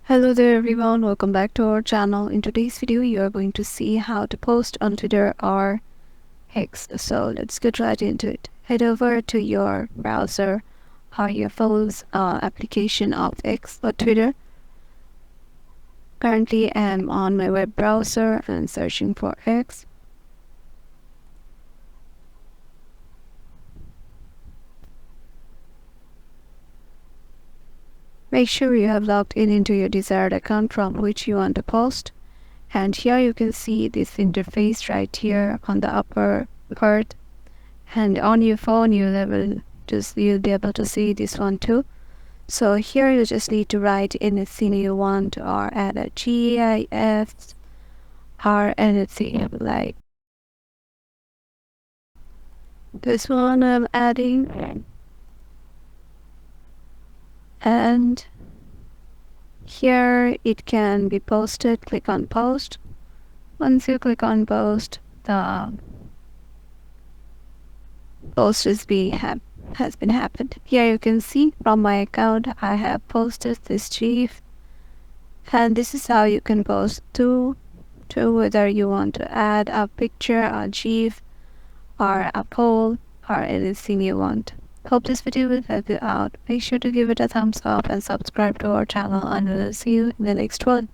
Hello there everyone, welcome back to our channel. In today's video you are going to see how to post on Twitter or X. So let's get right into it. Head over to your browser or your phone's application of X or Twitter. Currently I'm on my web browser and searching for X. Make sure you have logged in into your desired account from which you want to post. And here you can see this interface right here on the upper part. And on your phone you'll be able to see this one too. So here you just need to write anything you want or add a GIF or anything like this one I'm adding. And here it can be posted. Click on post. Once you click on post, the post has been happened. Here you can see from my account I have posted this GIF, and this is how you can post to whether you want to add a picture, a GIF, or a poll, or anything you want. Hope this video will help you out. Make sure to give it a thumbs up and subscribe to our channel, and we'll see you in the next one.